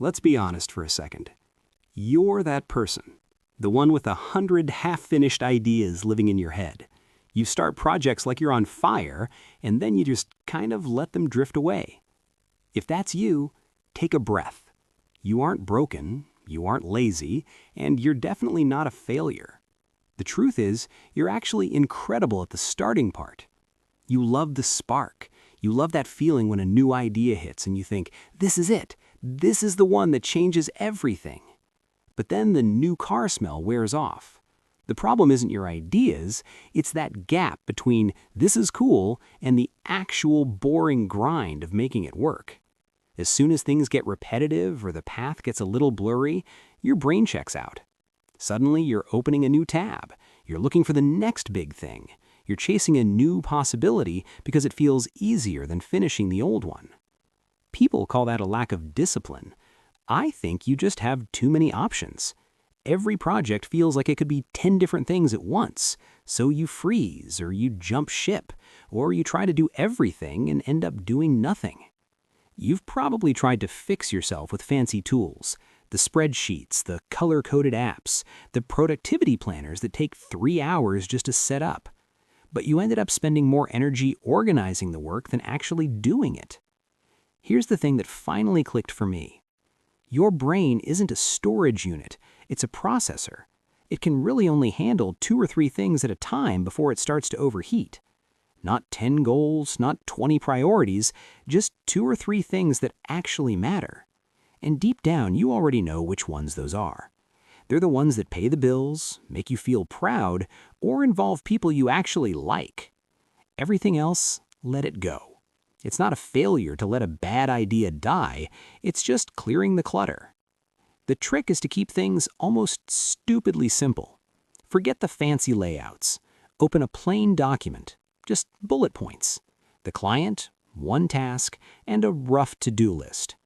Let's be honest for a second. You're that person, the one with 100 half-finished ideas living in your head. You start projects like you're on fire, and then you just kind of let them drift away. If that's you, take a breath. You aren't broken, you aren't lazy, and you're definitely not a failure. The truth is, you're actually incredible at the starting part. You love the spark. You love that feeling when a new idea hits and you think, this is it. This is the one that changes everything. But then the new car smell wears off. The problem isn't your ideas, it's that gap between this is cool and the actual boring grind of making it work. As soon as things get repetitive or the path gets a little blurry, your brain checks out. Suddenly you're opening a new tab. You're looking for the next big thing. You're chasing a new possibility because it feels easier than finishing the old one. People call that a lack of discipline. I think you just have too many options. Every project feels like it could be 10 different things at once, so you freeze, or you jump ship, or you try to do everything and end up doing nothing. You've probably tried to fix yourself with fancy tools, the spreadsheets, the color-coded apps, the productivity planners that take 3 hours just to set up. But you ended up spending more energy organizing the work than actually doing it. Here's the thing that finally clicked for me. Your brain isn't a storage unit, it's a processor. It can really only handle 2 or 3 things at a time before it starts to overheat. Not 10 goals, not 20 priorities, just 2 or 3 things that actually matter. And deep down, you already know which ones those are. They're the ones that pay the bills, make you feel proud, or involve people you actually like. Everything else, let it go. It's not a failure to let a bad idea die, it's just clearing the clutter. The trick is to keep things almost stupidly simple. Forget the fancy layouts. Open a plain document, just bullet points. The client, one task, and a rough to-do list.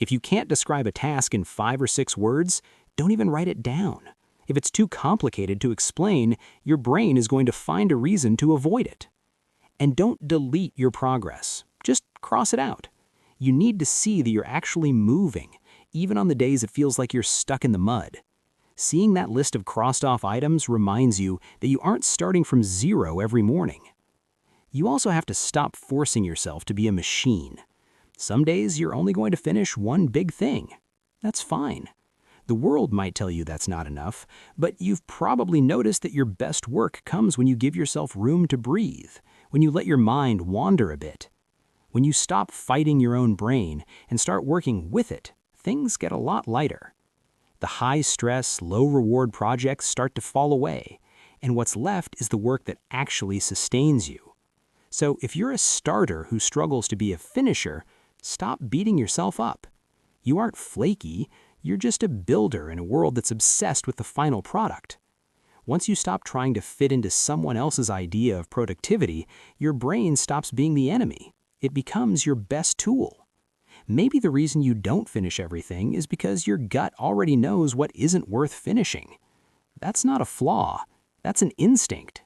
If you can't describe a task in 5 or 6 words, don't even write it down. If it's too complicated to explain, your brain is going to find a reason to avoid it. And don't delete your progress. Just cross it out. You need to see that you're actually moving, even on the days it feels like you're stuck in the mud. Seeing that list of crossed-off items reminds you that you aren't starting from zero every morning. You also have to stop forcing yourself to be a machine. Some days you're only going to finish one big thing. That's fine. The world might tell you that's not enough, but you've probably noticed that your best work comes when you give yourself room to breathe, when you let your mind wander a bit. When you stop fighting your own brain and start working with it, things get a lot lighter. The high-stress, low-reward projects start to fall away, and what's left is the work that actually sustains you. So if you're a starter who struggles to be a finisher, stop beating yourself up. You aren't flaky, you're just a builder in a world that's obsessed with the final product. Once you stop trying to fit into someone else's idea of productivity, your brain stops being the enemy. It becomes your best tool. Maybe the reason you don't finish everything is because your gut already knows what isn't worth finishing. That's not a flaw, that's an instinct.